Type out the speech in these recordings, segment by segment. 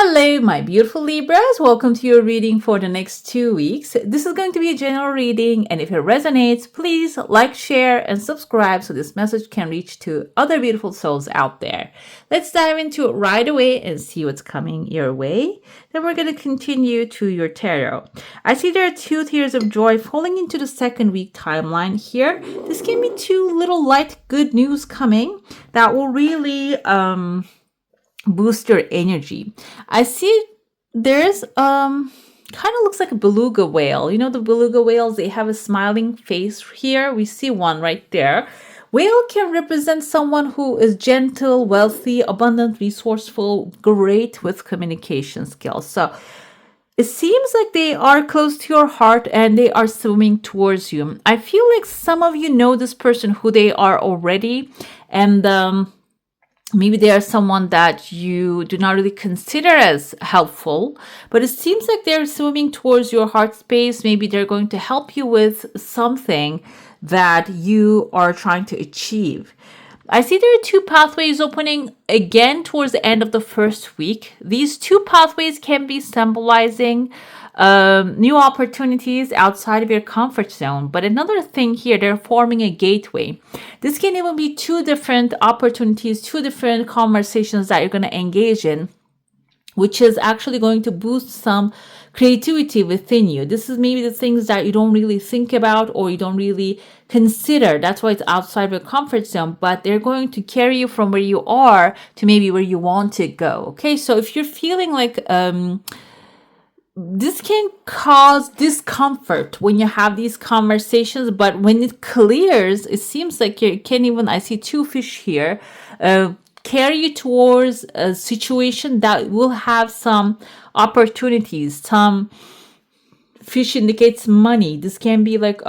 Hello, my beautiful Libras. Welcome to your reading for the next 2 weeks. This is going to be a general reading, and if it resonates, please like, share, and subscribe so this message can reach to other beautiful souls out there. Let's dive into it right away and see what's coming your way. Then we're going to continue to your tarot. I see there are 2 tears of joy falling into the second week timeline here. This can be 2 little light good news coming that will really boost your energy. I see there's kind of looks like a beluga whale. You know the beluga whales, they have a smiling face here. We see one right there. Whale can represent someone who is gentle, wealthy, abundant, resourceful, great with communication skills. So it seems like they are close to your heart and they are swimming towards you. I feel like some of you know this person, who they are already, and maybe they are someone that you do not really consider as helpful, but it seems like they're swimming towards your heart space. Maybe they're going to help you with something that you are trying to achieve. I see there are 2 pathways opening again towards the end of the first week. These 2 pathways can be symbolizing new opportunities outside of your comfort zone. But another thing here, they're forming a gateway. This can even be 2 different opportunities, 2 different conversations that you're going to engage in, which is actually going to boost some creativity within you. This is maybe the things that you don't really think about or you don't really consider. That's why it's outside of your comfort zone, but they're going to carry you from where you are to maybe where you want to go. Okay, so if you're feeling like this can cause discomfort when you have these conversations, but when it clears, it seems like you can even, I see 2 fish here, carry you towards a situation that will have some opportunities. Some fish indicates money. This can be like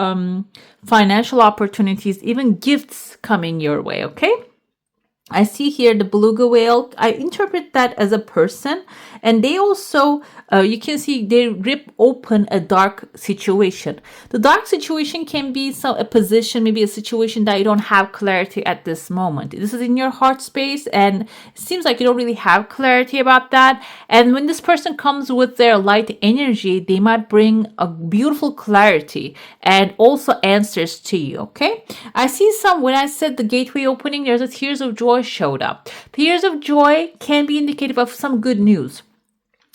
financial opportunities, even gifts coming your way, okay? I see here the beluga whale. I interpret that as a person, and they also, you can see they rip open a dark situation. The dark situation can be a position, maybe a situation that you don't have clarity at this moment. This is in your heart space, and it seems like you don't really have clarity about that. And when this person comes with their light energy, they might bring a beautiful clarity and also answers to you, okay? I see when I said the gateway opening, there's a tears of joy showed up. Tears of joy can be indicative of some good news.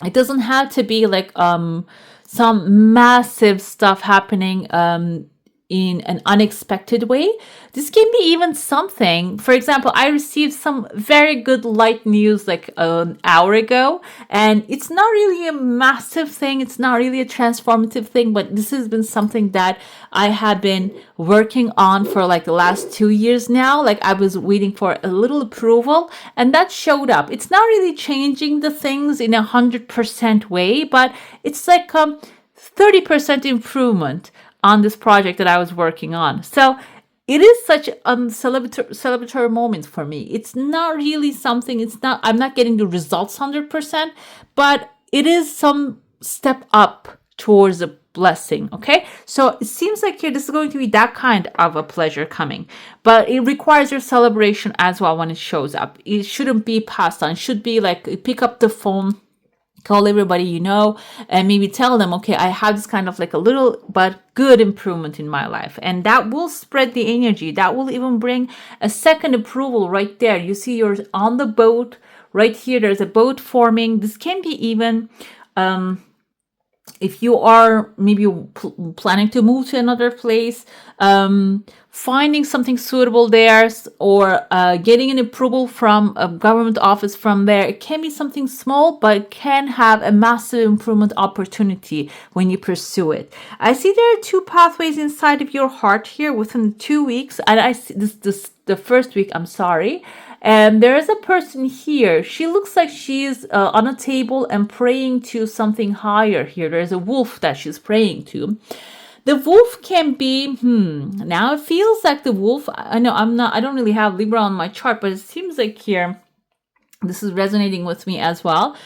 It doesn't have to be like some massive stuff happening in an unexpected way. This can be even something. For example, I received some very good light news like an hour ago, and it's not really a massive thing. It's not really a transformative thing, but this has been something that I have been working on for like the last 2 years now. Like I was waiting for a little approval, and that showed up. It's not really changing the things in 100% way, but it's like 30% improvement on this project that I was working on. So it is such a celebratory moment for me. It's not really something, I'm not getting the results 100%, but it is some step up towards a blessing, okay? So it seems like here, this is going to be that kind of a pleasure coming, but it requires your celebration as well when it shows up. It shouldn't be passed on. It should be like, pick up the phone, call everybody you know, and maybe tell them, okay, I have this kind of like a little but good improvement in my life. And that will spread the energy. That will even bring a second approval right there. You see you're on the boat right here. There's a boat forming. This can be even if you are maybe planning to move to another place, finding something suitable there, or getting an approval from a government office from there. It can be something small, but it can have a massive improvement opportunity when you pursue it. I see there are 2 pathways inside of your heart here within 2 weeks, and I see this the first week, I'm sorry. And there is a person here. She looks like she's on a table and praying to something higher here. There's a wolf that she's praying to. The wolf can be, now it feels like the wolf, I know I don't really have Libra on my chart, but it seems like here, this is resonating with me as well.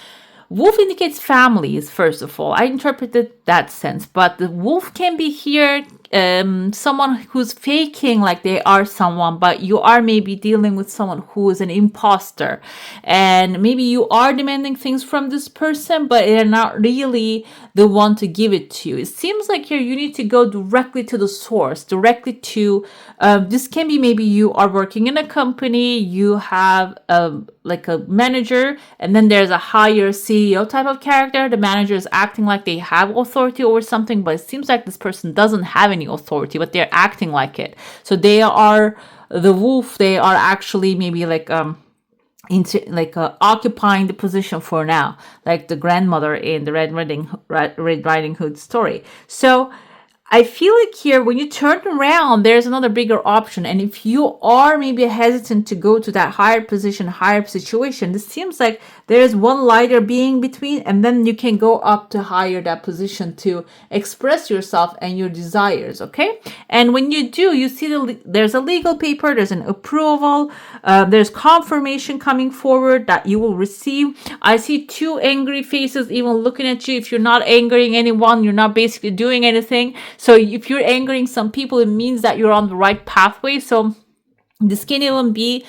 Wolf indicates families, first of all. I interpreted that sense, but the wolf can be here someone who's faking like they are someone, but you are maybe dealing with someone who is an imposter, and maybe you are demanding things from this person, but they're not really the one to give it to you. It seems like here you need to go directly to the source, directly to this can be maybe you are working in a company, you have like a manager, and then there's a higher CEO type of character. The manager is acting like they have authority over something, but it seems like this person doesn't have any authority, but they're acting like it. So they are the wolf. They are actually maybe like occupying the position for now, like the grandmother in the Red Riding Hood story. So I feel like here, when you turn around, there's another bigger option. And if you are maybe hesitant to go to that higher position, higher situation, this seems like there's one lighter being between, and then you can go up to higher that position to express yourself and your desires, okay? And when you do, you see there's a legal paper, there's an approval, there's confirmation coming forward that you will receive. I see two angry faces even looking at you. If you're not angering anyone, you're not basically doing anything. So if you're angering some people, it means that you're on the right pathway. So this can even be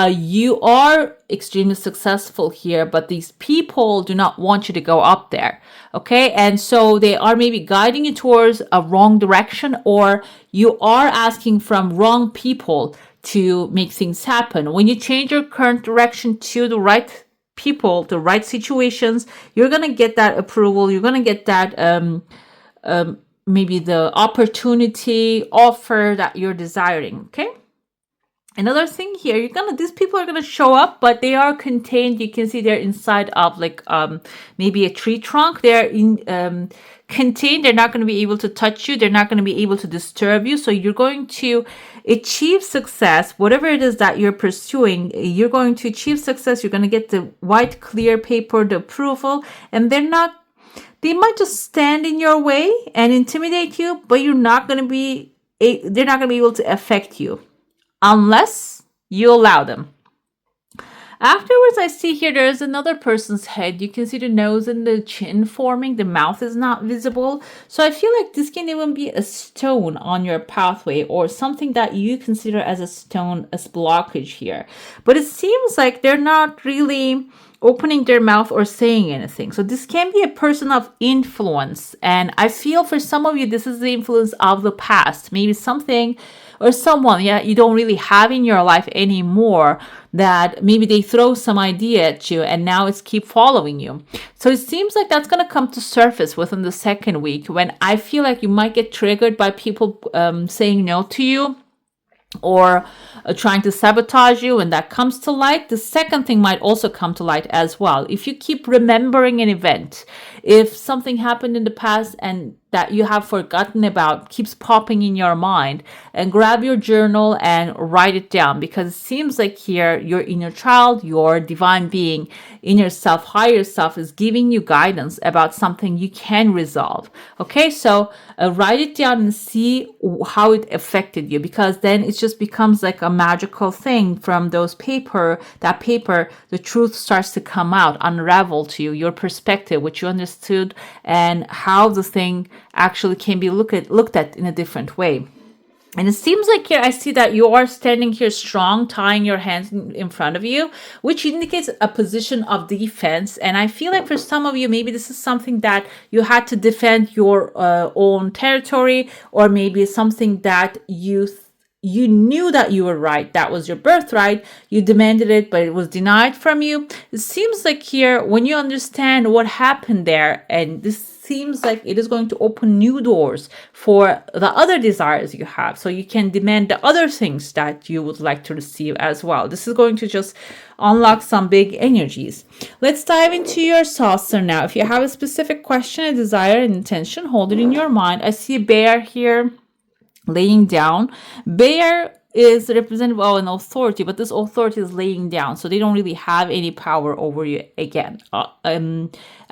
you are extremely successful here, but these people do not want you to go up there. Okay. And so they are maybe guiding you towards a wrong direction, or you are asking from wrong people to make things happen. When you change your current direction to the right people, the right situations, you're going to get that approval. You're going to get that maybe the opportunity, offer that you're desiring. Okay. Another thing here, these people are gonna show up, but they are contained. You can see they're inside of like maybe a tree trunk. They're contained. They're not going to be able to touch you. They're not going to be able to disturb you. So you're going to achieve success, whatever it is that you're pursuing. You're going to achieve success. You're going to get the white clear paper, the approval, and they might just stand in your way and intimidate you, but they're not going to be able to affect you unless you allow them. Afterwards, I see here there's another person's head. You can see the nose and the chin forming. The mouth is not visible. So I feel like this can even be a stone on your pathway, or something that you consider as a stone, as blockage here. But it seems like they're not really opening their mouth or saying anything. So this can be a person of influence. And I feel for some of you, this is the influence of the past. Maybe something or someone you don't really have in your life anymore, that maybe they throw some idea at you and now it's keep following you. So it seems like that's going to come to surface within the second week, when I feel like you might get triggered by people saying no to you, or trying to sabotage you. When that comes to light, the second thing might also come to light as well. If you keep remembering an event, if something happened in the past and that you have forgotten about keeps popping in your mind, and grab your journal and write it down, because it seems like here your inner child, your divine being, inner self, higher self is giving you guidance about something you can resolve. Okay, so write it down and see how it affected you, because then it just becomes like a magical thing from that paper, the truth starts to come out, unravel to you, your perspective, what you understood, and how the thing actually can be looked at in a different way. And it seems like here I see that you are standing here strong, tying your hands in front of you, which indicates a position of defense. And I feel like for some of you, maybe this is something that you had to defend your own territory, or maybe something that you knew that you were right. That was your birthright. You demanded it, but it was denied from you. It seems like here, when you understand what happened there, and this seems like it is going to open new doors for the other desires you have. So you can demand the other things that you would like to receive as well. This is going to just unlock some big energies. Let's dive into your saucer now. If you have a specific question, a desire, an intention, hold it in your mind. I see a bear here laying down. Bear is representative of an authority, but this authority is laying down, so they don't really have any power over you again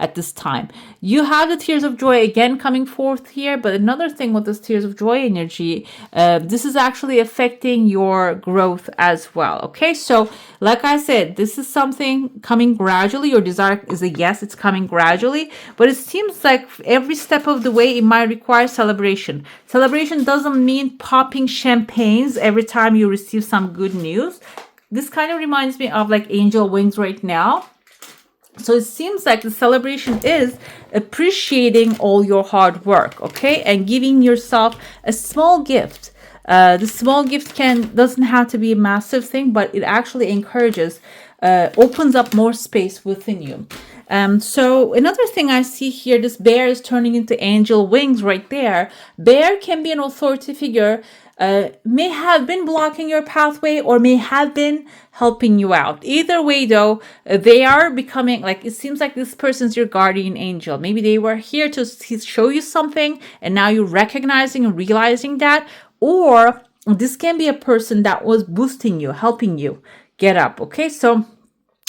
at this time. You have the tears of joy again coming forth here, but another thing with this tears of joy energy, this is actually affecting your growth as well. Okay, so like I said, this is something coming gradually. Your desire is a yes, it's coming gradually, but it seems like every step of the way it might require celebration. Celebration doesn't mean popping champagnes every time you receive some good news. This kind of reminds me of like angel wings right now. So it seems like the celebration is appreciating all your hard work, okay, and giving yourself a small gift. The small gift doesn't have to be a massive thing, but it actually encourages, opens up more space within you. So another thing I see here, this bear is turning into angel wings right there. Bear can be an authority figure, may have been blocking your pathway or may have been helping you out. Either way though, they are becoming, like, it seems like this person's your guardian angel. Maybe they were here to show you something and now you're recognizing and realizing that, or this can be a person that was boosting you, helping you get up. Okay, so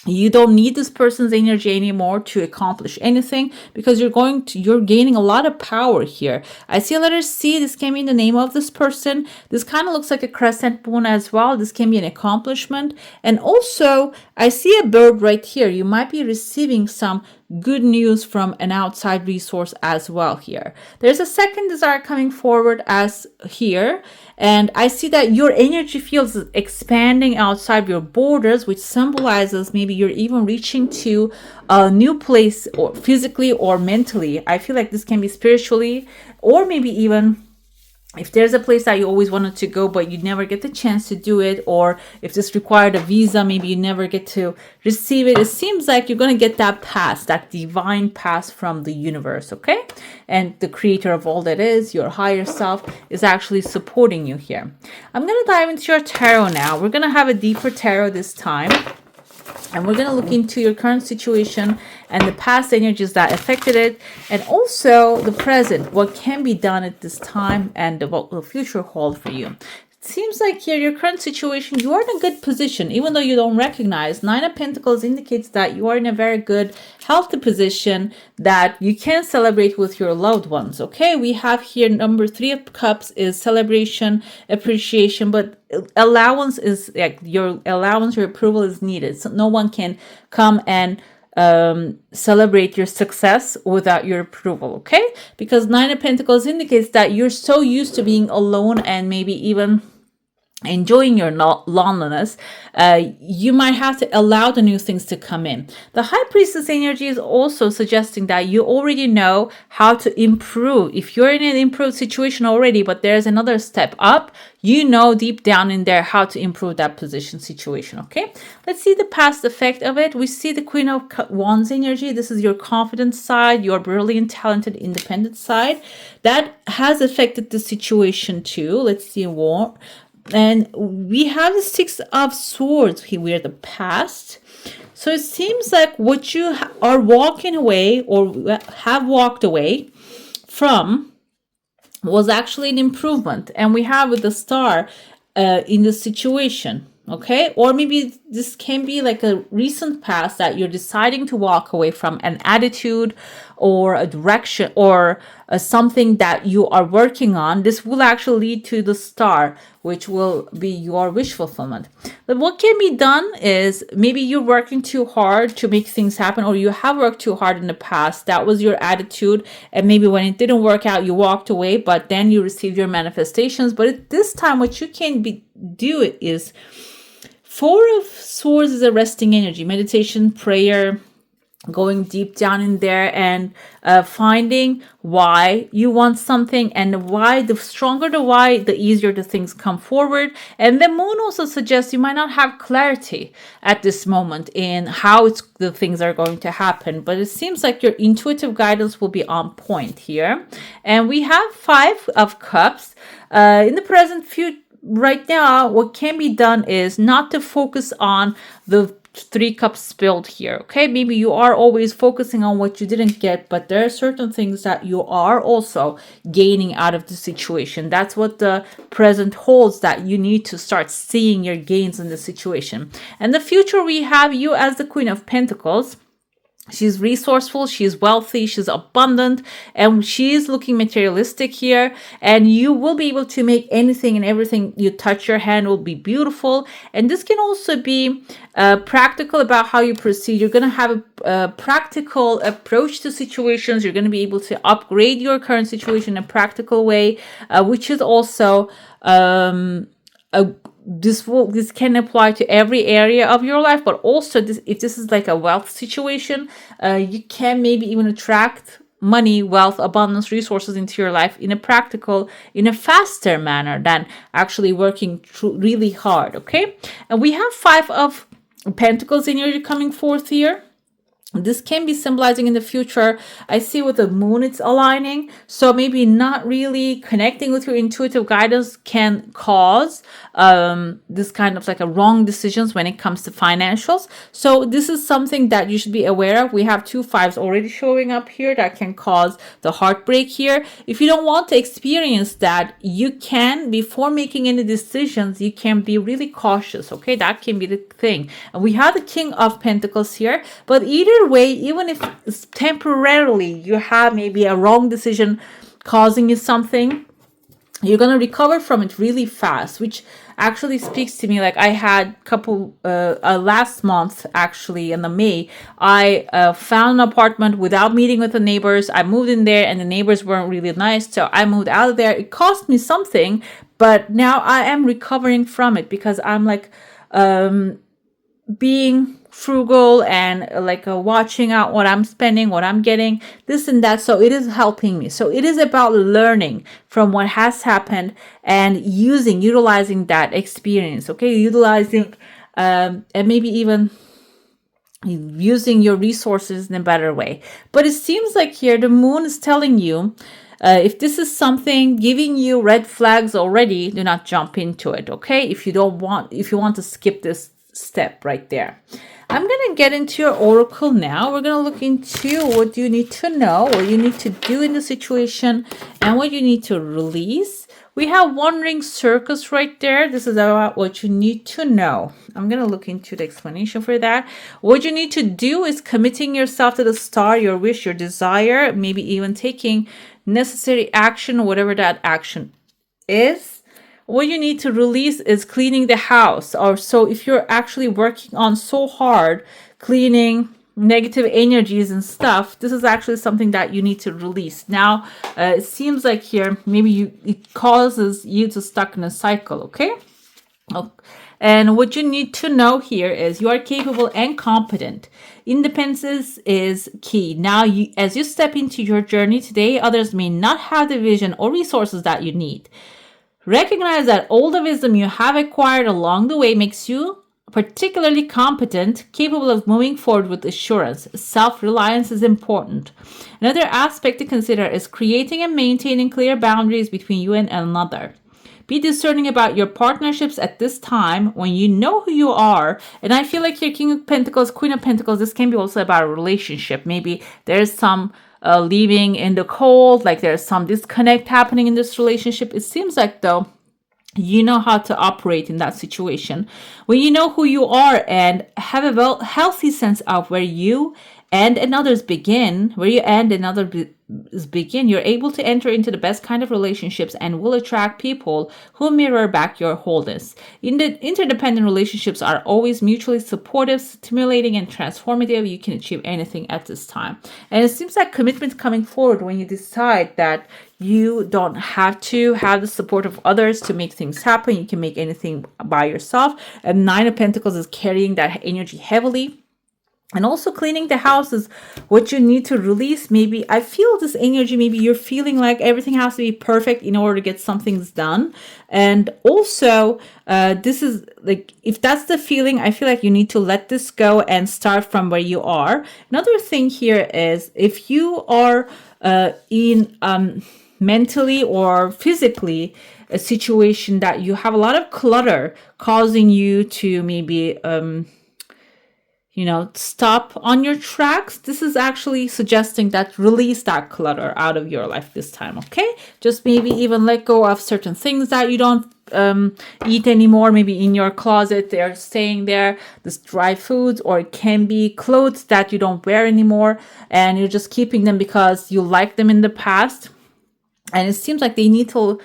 you don't need this person's energy anymore to accomplish anything because you're gaining a lot of power here. I see a letter C. This can be the name of this person. This kind of looks like a crescent moon as well. This can be an accomplishment. And also I see a bird right here. You might be receiving some good news from an outside resource as well here. There's a second desire coming forward as here, and I see that your energy field is expanding outside your borders, which symbolizes maybe you're even reaching to a new place, or physically or mentally. I feel like this can be spiritually, or maybe even if there's a place that you always wanted to go but you never get the chance to do it, or if this required a visa, maybe you never get to receive it. It seems like you're going to get that pass, that divine pass from the universe, okay? And the creator of all that is, your higher self, is actually supporting you here. I'm going to dive into your tarot now. We're going to have a deeper tarot this time. And we're going to look into your current situation and the past energies that affected it, and also the present, what can be done at this time, and what will the future hold for you. It seems like here, your current situation, you are in a good position, even though you don't recognize. Nine of Pentacles indicates that you are in a very good, healthy position that you can celebrate with your loved ones. Okay, we have here number 3 of Cups is celebration, appreciation, but allowance is like your allowance, your approval is needed. So no one can come and celebrate your success without your approval, okay? Because Nine of Pentacles indicates that you're so used to being alone and maybe even enjoying your loneliness, you might have to allow the new things to come in. The High Priestess energy is also suggesting that you already know how to improve. If you're in an improved situation already, but there's another step up, you know deep down in there how to improve that position situation, okay? Let's see the past effect of it. We see the Queen of Wands energy. This is your confident side, your brilliant, talented, independent side. That has affected the situation too. Let's see more. And we have the Six of Swords here, the past. So it seems like what you are walking away or have walked away from was actually an improvement. And we have with the Star in the situation. Okay, or maybe this can be like a recent past that you're deciding to walk away from, an attitude or a direction or something that you are working on. This will actually lead to the Star, which will be your wish fulfillment. But what can be done is maybe you're working too hard to make things happen, or you have worked too hard in the past. That was your attitude, and maybe when it didn't work out, you walked away, but then you received your manifestations. But at this time, what you can do is, Four of Swords is a resting energy, meditation, prayer, going deep down in there and finding why you want something, and why, the stronger the why, the easier the things come forward. And the moon also suggests you might not have clarity at this moment in how the things are going to happen, but it seems like your intuitive guidance will be on point here. And we have Five of Cups in the present future. Right now, what can be done is not to focus on the three cups spilled here. Okay, maybe you are always focusing on what you didn't get, but there are certain things that you are also gaining out of the situation. That's what the present holds, that you need to start seeing your gains in the situation. And the future, we have you as the Queen of Pentacles. She's resourceful, she's wealthy, she's abundant, and she's looking materialistic here. And you will be able to make anything and everything you touch your hand will be beautiful. And this can also be practical about how you proceed. You're going to have a practical approach to situations. You're going to be able to upgrade your current situation in a practical way, which is also this can apply to every area of your life, but also if this is like a wealth situation, you can maybe even attract money, wealth, abundance, resources into your life in a practical, in a faster manner than actually working really hard. Okay, and we have 5 of Pentacles energy coming forth here. This can be symbolizing in the future. I see with the moon it's aligning. So maybe not really connecting with your intuitive guidance can cause this kind of like a wrong decisions when it comes to financials. So this is something that you should be aware of. We have 2 5s already showing up here that can cause the heartbreak here. If you don't want to experience that, you can, before making any decisions, you can be really cautious. Okay, that can be the thing. And we have the King of Pentacles here, but either way, even if it's temporarily you have maybe a wrong decision causing you something, you're going to recover from it really fast, which actually speaks to me. Like I had last month, actually in the May, I found an apartment without meeting with the neighbors. I moved in there and the neighbors weren't really nice, so I moved out of there. It cost me something, but now I am recovering from it because I'm like being frugal and like watching out what I'm spending, what I'm getting, this and that. So it is helping me. So it is about learning from what has happened and utilizing that experience. Okay, utilizing and maybe even using your resources in a better way. But it seems like here the moon is telling you, if this is something giving you red flags already, do not jump into it. Okay, if you want to skip this step right there. I'm going to get into your oracle now. We're going to look into what you need to know, what you need to do in the situation, and what you need to release. We have Wandering Circus right there. This is about what you need to know. I'm going to look into the explanation for that. What you need to do is committing yourself to the star, your wish, your desire, maybe even taking necessary action, whatever that action is. What you need to release is cleaning the house. Or so if you're actually working on so hard, cleaning negative energies and stuff, this is actually something that you need to release. Now, it seems like here, maybe it causes you to stuck in a cycle, okay? And what you need to know here is you are capable and competent. Independence is key. Now, as you step into your journey today, others may not have the vision or resources that you need. Recognize that all the wisdom you have acquired along the way makes you particularly competent, capable of moving forward with assurance. Self-reliance is important. Another aspect to consider is creating and maintaining clear boundaries between you and another. Be discerning about your partnerships at this time when you know who you are. And I feel like your King of Pentacles, Queen of Pentacles, this can be also about a relationship. Maybe there's some leaving in the cold, like there's some disconnect happening in this relationship. It seems like though you know how to operate in that situation. When you know who you are and have a healthy sense of where you and others begin, where you end and others begin, you're able to enter into the best kind of relationships and will attract people who mirror back your wholeness. Interdependent relationships are always mutually supportive, stimulating, and transformative. You can achieve anything at this time. And it seems like commitment coming forward when you decide that you don't have to have the support of others to make things happen. You can make anything by yourself. And 9 of Pentacles is carrying that energy heavily. And also cleaning the house is what you need to release. Maybe I feel this energy, maybe you're feeling like everything has to be perfect in order to get some things done. And also this is like, if that's the feeling, I feel like you need to let this go and start from where you are. Another thing here is if you are in mentally or physically a situation that you have a lot of clutter causing you to maybe stop on your tracks. This is actually suggesting that release that clutter out of your life this time, okay? Just maybe even let go of certain things that you don't eat anymore. Maybe in your closet they're staying there, this dry foods, or it can be clothes that you don't wear anymore and you're just keeping them because you liked them in the past. And it seems like they need to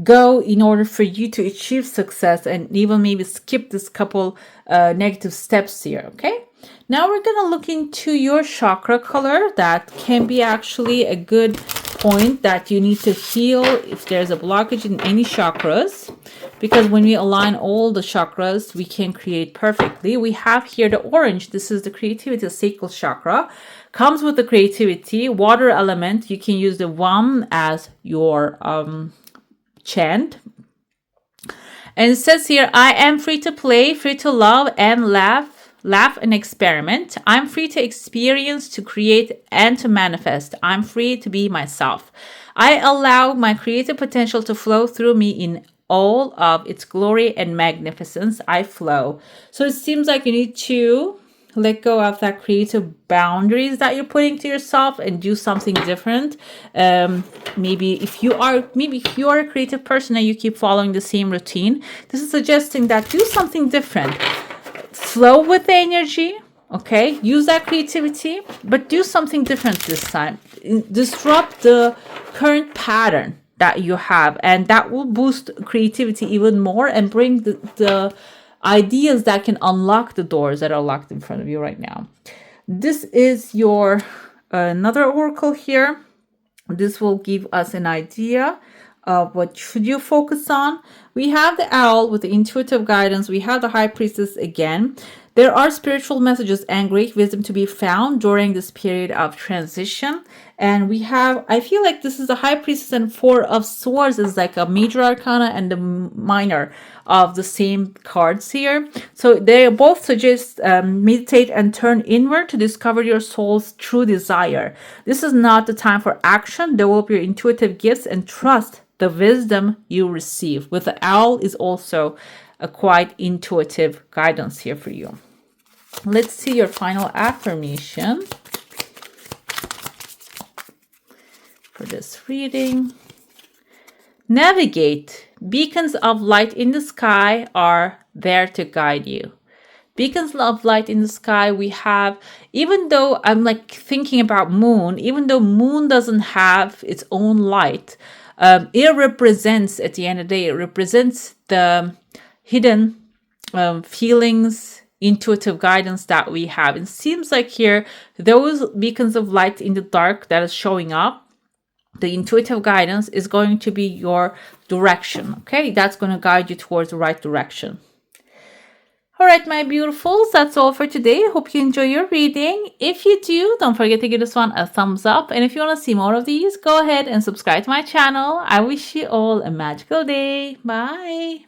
go in order for you to achieve success, and even maybe skip this couple negative steps here, okay? Now we're going to look into your chakra color. That can be actually a good point that you need to heal if there's a blockage in any chakras, because when we align all the chakras, we can create perfectly. We have here the orange. This is the creativity, the sacral chakra. Comes with the creativity, water element. You can use the one as your chant. And it says here, I am free to play, free to love and laugh and experiment. I'm free to experience, to create, and to manifest. I'm free to be myself. I allow my creative potential to flow through me in all of its glory and magnificence. I flow. So it seems like you need to let go of that creative boundaries that you're putting to yourself and do something different. Maybe if you are a creative person and you keep following the same routine, this is suggesting that do something different. Flow with the energy, okay? Use that creativity, but do something different this time. Disrupt the current pattern that you have, and that will boost creativity even more and bring the ideas that can unlock the doors that are locked in front of you right now. This is your another oracle here. This will give us an idea of what should you focus on. We have the owl with the intuitive guidance. We have the high priestess again. There are spiritual messages and great wisdom to be found during this period of transition. And we have, I feel like this is the high priestess, and four of swords is like a major arcana and the minor of the same cards here. So they both suggest meditate and turn inward to discover your soul's true desire. This is not the time for action. Develop your intuitive gifts and trust the wisdom you receive. With the owl is also a quite intuitive guidance here for you. Let's see your final affirmation for this reading. Navigate. Beacons of light in the sky are there to guide you. Beacons of light in the sky we have, even though I'm like thinking about moon, even though moon doesn't have its own light, it represents, at the end of the day, it represents the hidden feelings, intuitive guidance that we have. It seems like here, those beacons of light in the dark that is showing up, the intuitive guidance is going to be your direction, okay? That's going to guide you towards the right direction. All right, my beautifuls, that's all for today. Hope you enjoy your reading. If you do, don't forget to give this one a thumbs up. And if you want to see more of these, go ahead and subscribe to my channel. I wish you all a magical day. Bye.